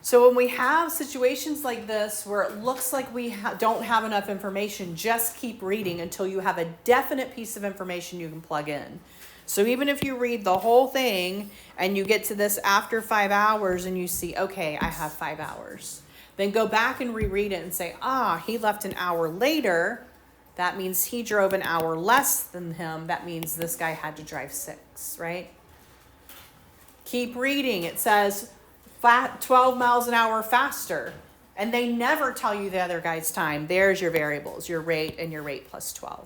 So when we have situations like this where it looks like we don't have enough information, just keep reading until you have a definite piece of information you can plug in. So even if you read the whole thing and you get to this after 5 hours and you see, okay, I have 5 hours, then go back and reread it and say, he left an hour later. That means he drove an hour less than him. That means this guy had to drive 6, right? Keep reading. It says 12 miles an hour faster. And they never tell you the other guy's time. There's your variables, your rate and your rate plus 12.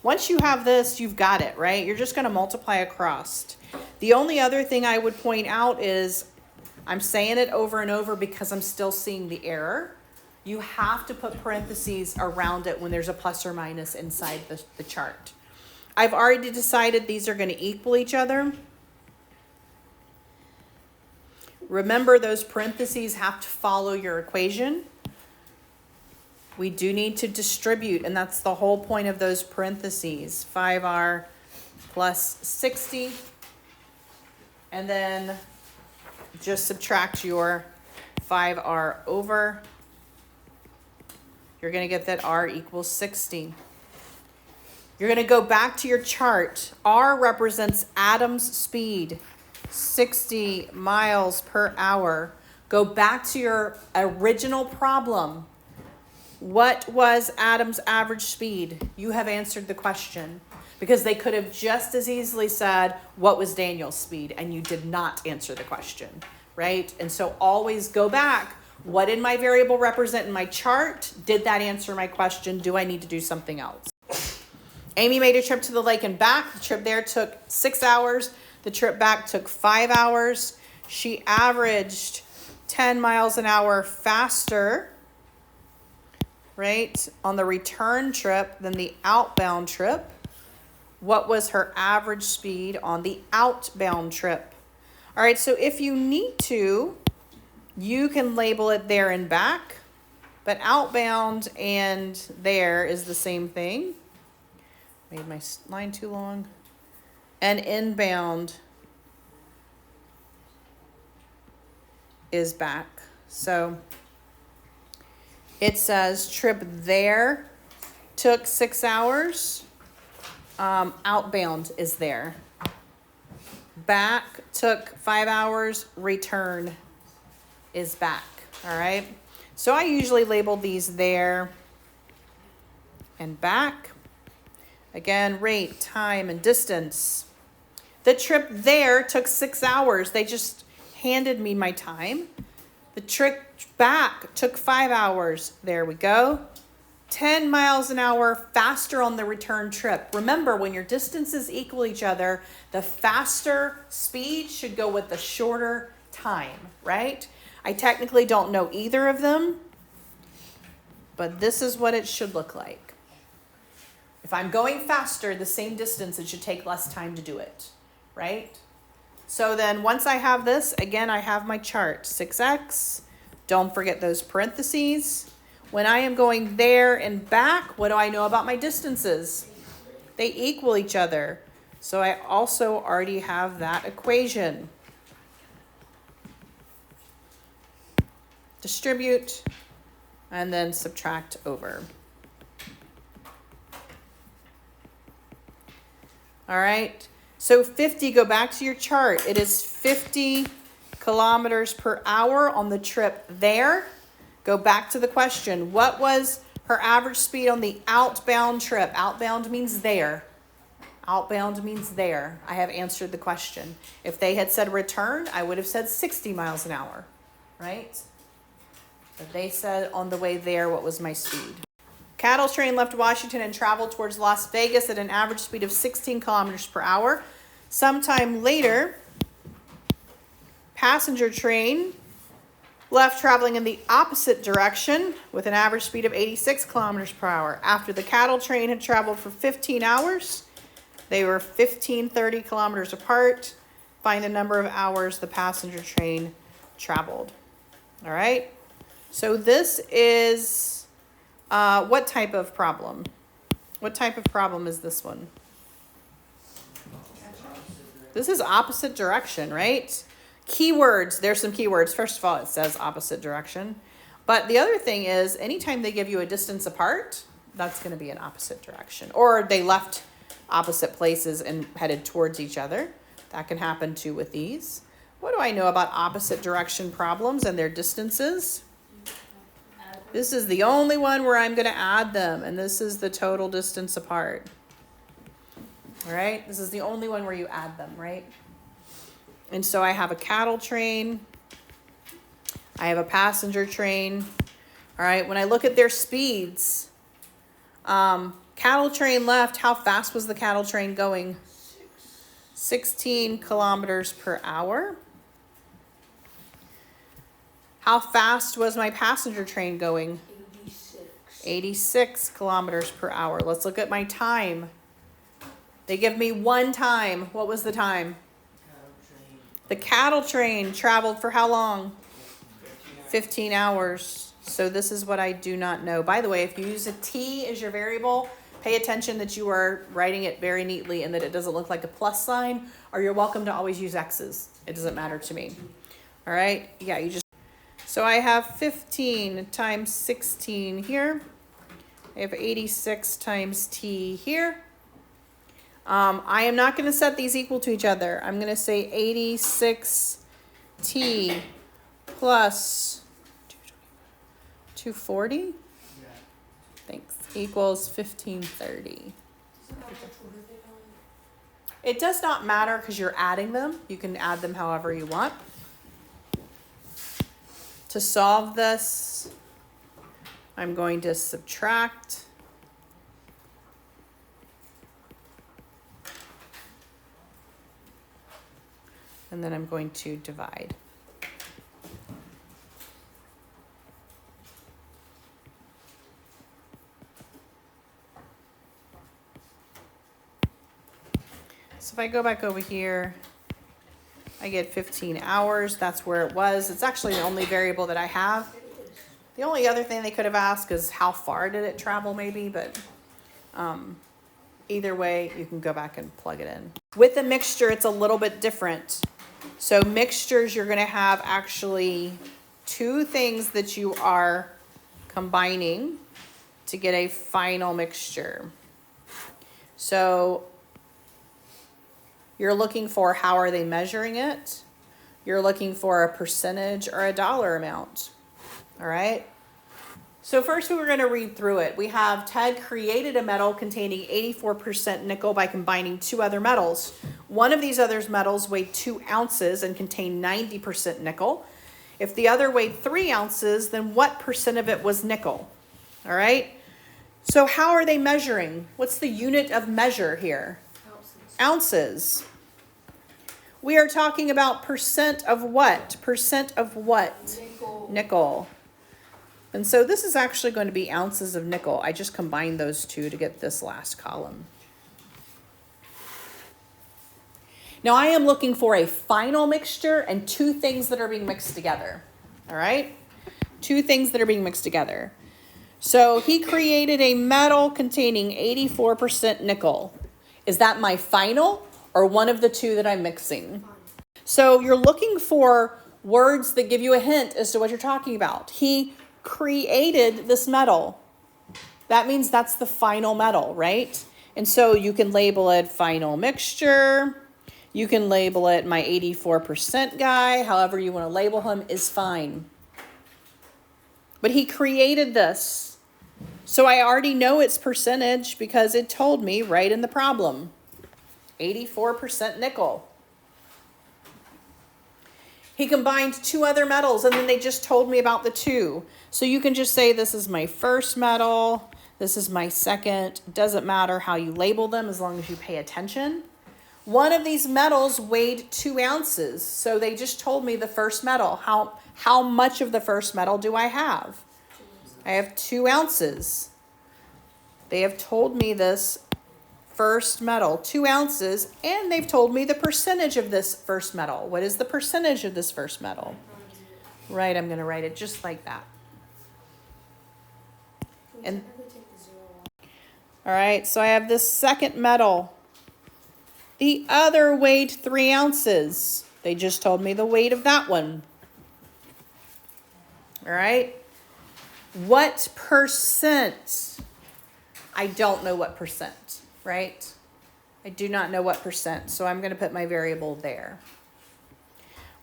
Once you have this, you've got it, right? You're just going to multiply across. The only other thing I would point out is, I'm saying it over and over because I'm still seeing the error. You have to put parentheses around it when there's a plus or minus inside the chart. I've already decided these are going to equal each other. Remember, those parentheses have to follow your equation. We do need to distribute, and that's the whole point of those parentheses. 5r plus 60. And then just subtract your 5r over. You're going to get that r equals 60. You're going to go back to your chart. R represents Adam's speed. 60 miles per hour. Go back to your original problem. What was Adam's average speed? You have answered the question, because they could have just as easily said, what was Daniel's speed? And you did not answer the question, right? And so always go back. What did my variable represent in my chart? Did that answer my question? Do I need to do something else? Amy made a trip to the lake and back. The trip there took 6 hours. The trip back took 5 hours. She averaged 10 miles an hour faster, right, on the return trip than the outbound trip. What was her average speed on the outbound trip? All right, so if you need to, you can label it there and back, but outbound and there is the same thing. Made my line too long. And inbound is back. So it says trip there took 6 hours. Outbound is there. Back took 5 hours. Return is back. All right. So I usually label these there and back. Again, rate, time, and distance. The trip there took 6 hours. They just handed me my time. The trip back took 5 hours. There we go. 10 miles an hour faster on the return trip. Remember, when your distances equal each other, the faster speed should go with the shorter time, right? I technically don't know either of them, but this is what it should look like. If I'm going faster, the same distance, it should take less time to do it, right? So then once I have this, again, I have my chart, 6x. Don't forget those parentheses. When I am going there and back, what do I know about my distances? They equal each other. So I also already have that equation. Distribute, and then subtract over. All right, so 50, go back to your chart. It is 50 kilometers per hour on the trip there. Go back to the question. What was her average speed on the outbound trip? Outbound means there. Outbound means there. I have answered the question. If they had said return, I would have said 60 miles an hour, right? But they said on the way there, what was my speed? Cattle train left Washington and traveled towards Las Vegas at an average speed of 16 kilometers per hour. Sometime later, passenger train left traveling in the opposite direction with an average speed of 86 kilometers per hour. After the cattle train had traveled for 15 hours, they were 30 kilometers apart. Find the number of hours the passenger train traveled. All right. So this is what type of problem? What type of problem is this one? This is opposite direction, right? Keywords, there's some keywords. First of all, it says opposite direction. But the other thing is, anytime they give you a distance apart, that's going to be an opposite direction. Or they left opposite places and headed towards each other. That can happen too with these. What do I know about opposite direction problems and their distances? This is the only one where I'm going to add them, and this is the total distance apart. All right, this is the only one where you add them, right? And so I have a cattle train. I have a passenger train. All right, when I look at their speeds, cattle train left, how fast was the cattle train going? 16 kilometers per hour. How fast was my passenger train going? 86 kilometers per hour. Let's look at my time. They give me one time. What was the time? The cattle train traveled for how long? 15 hours. So this is what I do not know. By the way, if you use a T as your variable, pay attention that you are writing it very neatly and that it doesn't look like a plus sign, or you're welcome to always use X's. It doesn't matter to me. All right? Yeah, you just... So I have 15 times 16 here. I have 86 times T here. I am not going to set these equal to each other. I'm going to say 86T plus 240. Thanks. Equals 1530. It does not matter because you're adding them. You can add them however you want. To solve this, I'm going to subtract. And then I'm going to divide. So if I go back over here, I get 15 hours. That's where it was. It's actually the only variable that I have. The only other thing they could have asked is how far did it travel maybe, but either way, you can go back and plug it in. With a mixture, it's a little bit different. So mixtures, you're going to have actually two things that you are combining to get a final mixture. So you're looking for how are they measuring it. You're looking for a percentage or a dollar amount. All right. So first we were going to read through it. We have Ted created a metal containing 84% nickel by combining two other metals. One of these other metals weighed 2 ounces and contained 90% nickel. If the other weighed 3 ounces, then what percent of it was nickel? All right. So how are they measuring? What's the unit of measure here? Ounces. We are talking about percent of what? Percent of what? Nickel. And so this is actually going to be ounces of nickel. I just combined those two to get this last column. Now I am looking for a final mixture and two things that are being mixed together. All right? Two things that are being mixed together. So he created a metal containing 84% nickel. Is that my final or one of the two that I'm mixing? So you're looking for words that give you a hint as to what you're talking about. He created this metal. That means that's the final metal, right? And so you can label it final mixture. You can label it my 84% guy. However you want to label him is fine. But he created this. So I already know its percentage because it told me right in the problem. 84% nickel. He combined two other metals and then they just told me about the two. So you can just say this is my first metal, this is my second. It doesn't matter how you label them as long as you pay attention. One of these metals weighed 2 ounces. So they just told me the first metal. How much of the first metal do I have? I have 2 ounces. They have told me this first metal, 2 ounces, and they've told me the percentage of this first metal. What is the percentage of this first metal? Right, I'm going to write it just like that. And all right, so I have this second metal. The other weighed 3 ounces. They just told me the weight of that one. All right. What percent? I don't know what percent, right? I do not know what percent, so I'm going to put my variable there.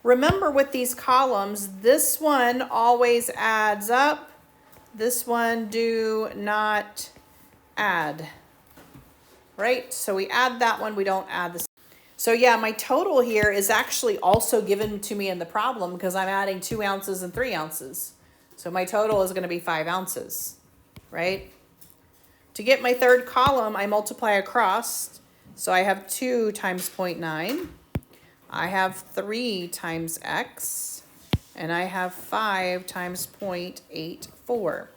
Remember with these columns, this one always adds up. This one do not add, right? So we add that one, we don't add this. So yeah, my total here is actually also given to me in the problem because I'm adding 2 ounces and 3 ounces. So my total is going to be 5 ounces, right? To get my third column, I multiply across. So I have 2 times 0.9. I have 3 times x. And I have 5 times 0.84.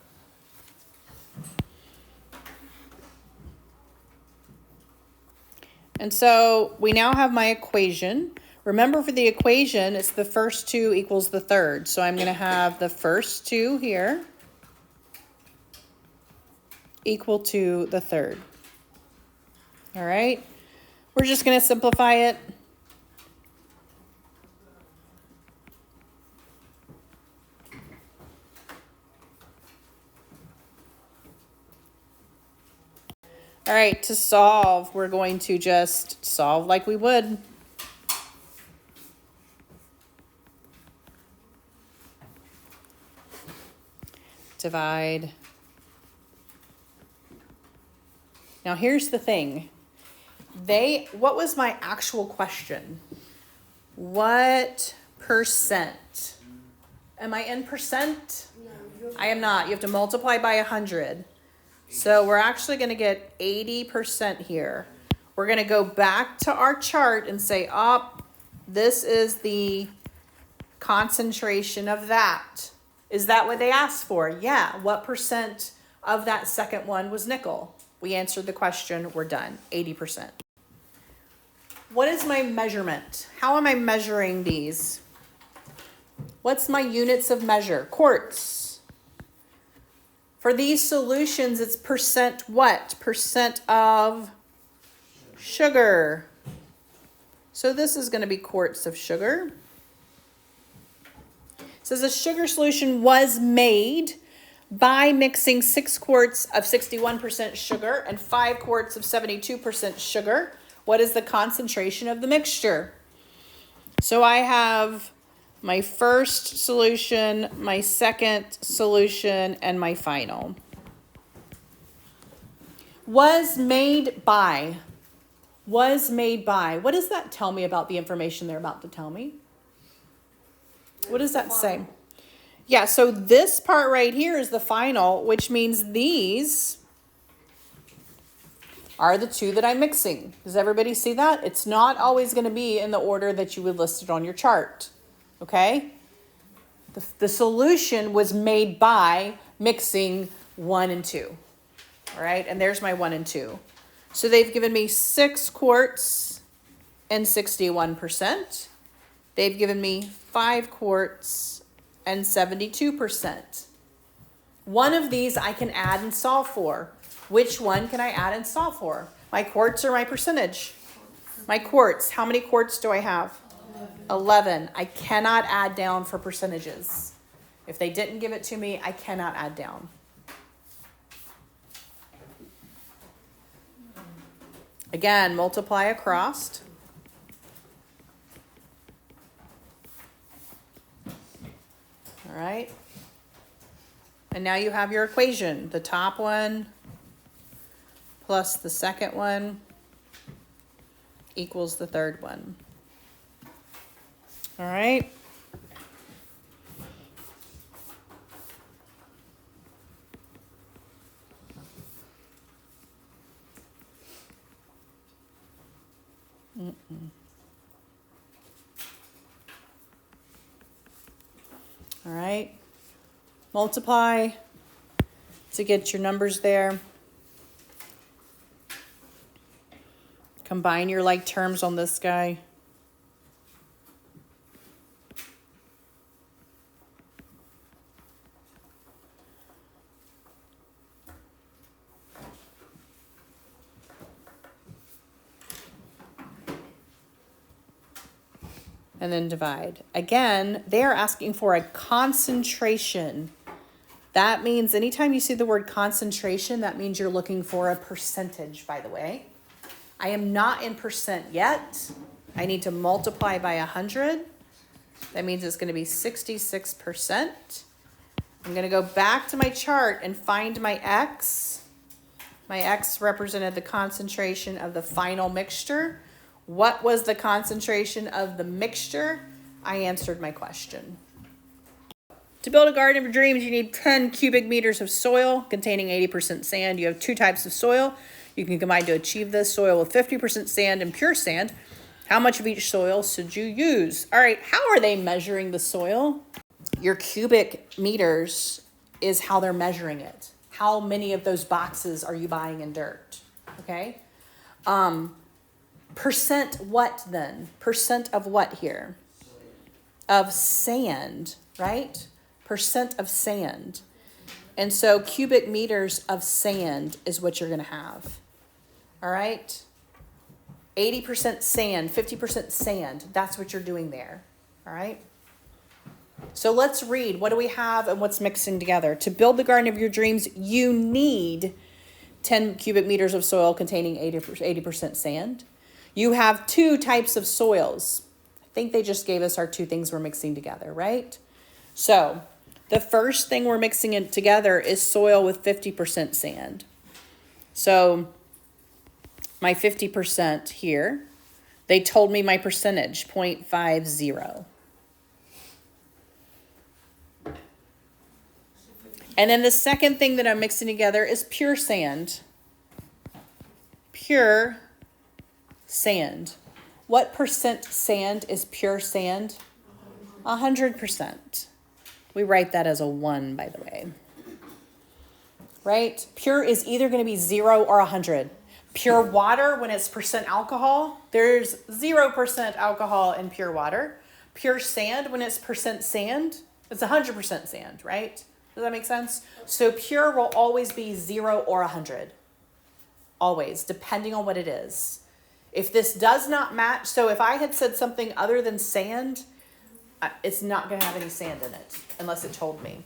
And so we now have my equation. Remember for the equation, it's the first 2 equals the third. So I'm going to have the first 2 here equal to the third. All right. We're just going to simplify it. All right, to solve, we're going to just solve like we would. Divide. Now here's the thing. What was my actual question? What percent? Am I in percent? No. I am not. You have to multiply by 100. So we're actually going to get 80% here. We're going to go back to our chart and say, this is the concentration of that. Is that what they asked for? Yeah. What percent of that second one was nickel? We answered the question. We're done. 80%. What is my measurement? How am I measuring these? What's my units of measure? Quarts. For these solutions, it's percent what? Percent of sugar. So this is going to be quarts of sugar. It says a sugar solution was made by mixing 6 quarts of 61% sugar and 5 quarts of 72% sugar. What is the concentration of the mixture? So I have my first solution, my second solution, and my final. Was made by. Was made by. What does that tell me about the information they're about to tell me? What does that say? Yeah, so this part right here is the final, which means these are the 2 that I'm mixing. Does everybody see that? It's not always going to be in the order that you would list it on your chart. Okay? The solution was made by mixing 1 and 2. All right? And there's my 1 and 2. So they've given me 6 quarts and 61%. They've given me 5 quarts and 72%. One of these I can add and solve for. Which one can I add and solve for? My quarts or my percentage? My quarts. How many quarts do I have? 11. I cannot add down for percentages. If they didn't give it to me, I cannot add down. Again, multiply across. All right. And now you have your equation. The top one plus the second one equals the third one. All right. All right. Multiply to get your numbers there. Combine your like terms on this guy. and then divide. Again, they are asking for a concentration. That means anytime you see the word concentration, that means you're looking for a percentage, by the way. I am not in percent yet. I need to multiply by 100. That means it's going to be 66%. I'm going to go back to my chart and find my X. My X represented the concentration of the final mixture. What was the concentration of the mixture? I answered my question. To build a garden of your dreams, you need 10 cubic meters of soil containing 80% sand. You have two types of soil. You can combine to achieve this. Soil with 50% sand and pure sand. How much of each soil should you use? All right, how are they measuring the soil? Your cubic meters is how they're measuring it. How many of those boxes are you buying in dirt? Okay. Percent what then? Percent of what here? Of sand, right? Percent of sand. And so cubic meters of sand is what you're going to have. All right. 80% sand, 50% sand. That's what you're doing there. All right. So let's read. What do we have and what's mixing together? To build the garden of your dreams, you need 10 cubic meters of soil containing 80% sand. You have two types of soils. I think they just gave us our two things we're mixing together, right? So the first thing we're mixing it together is soil with 50% sand. So my 50% here, they told me my percentage, 0.50. And then the second thing that I'm mixing together is pure sand. Pure sand. What percent sand is pure sand? 100%. We write that as a 1, by the way. Right? Pure is either going to be 0 or 100. Pure water, when it's percent alcohol, there's 0% alcohol in pure water. Pure sand, when it's percent sand, it's 100% sand, right? Does that make sense? So pure will always be 0 or 100. Always, depending on what it is. If this does not match, so if I had said something other than sand, it's not going to have any sand in it unless it told me.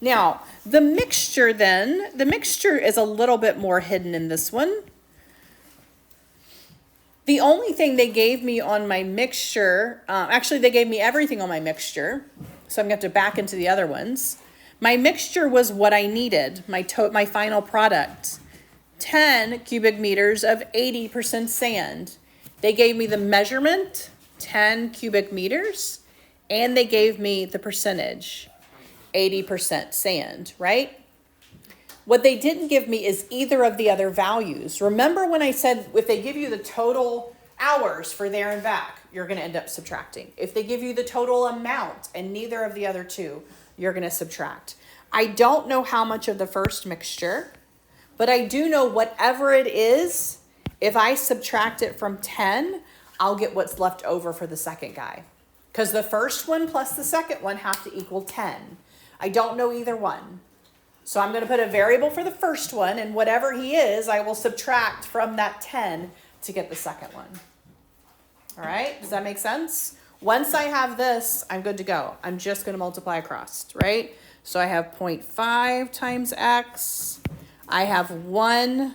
Now, the mixture is a little bit more hidden in this one. The only thing they gave me on my mixture, actually they gave me everything on my mixture, so I'm going to have to back into the other ones. My mixture was what I needed, my final product. 10 cubic meters of 80% sand. They gave me the measurement, 10 cubic meters, and they gave me the percentage, 80% sand, right? What they didn't give me is either of the other values. Remember when I said if they give you the total hours for there and back, you're going to end up subtracting. If they give you the total amount and neither of the other two, you're going to subtract. I don't know how much of the first mixture, but I do know whatever it is, if I subtract it from 10, I'll get what's left over for the second guy. Because the first one plus the second one have to equal 10. I don't know either one. So I'm going to put a variable for the first one, and whatever he is, I will subtract from that 10 to get the second one. All right, does that make sense? Once I have this, I'm good to go. I'm just going to multiply across, right? So I have 0.5 times x. I have 1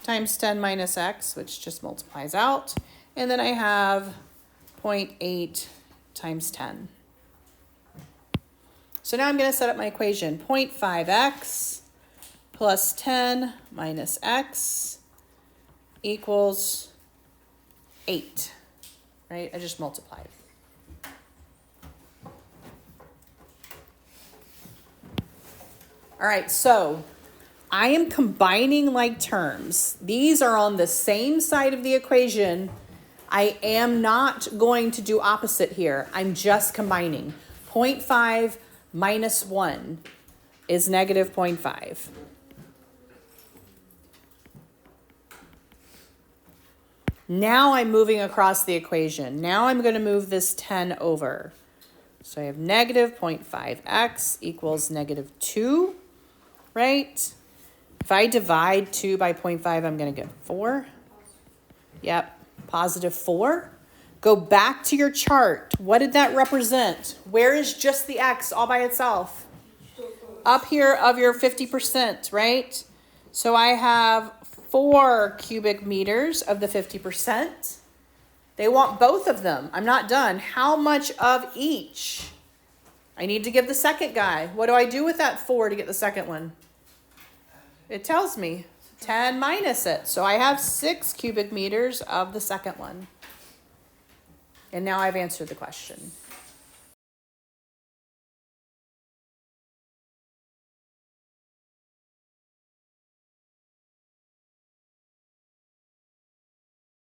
times 10 minus x, which just multiplies out. And then I have 0.8 times 10. So now I'm going to set up my equation. 0.5x plus 10 minus x equals 8, right? I just multiplied. All right, so I am combining like terms. These are on the same side of the equation. I am not going to do opposite here. I'm just combining. 0.5 minus 1 is negative 0.5. Now I'm moving across the equation. Now I'm going to move this 10 over. So I have negative 0.5x equals negative 2, right? If I divide 2 by 0.5, I'm going to get 4. Yep, positive 4. Go back to your chart. What did that represent? Where is just the X all by itself? Up here of your 50%, right? So I have 4 cubic meters of the 50%. They want both of them. I'm not done. How much of each? I need to give the second guy. What do I do with that 4 to get the second one? It tells me 10 minus it. So I have 6 cubic meters of the second one. And now I've answered the question.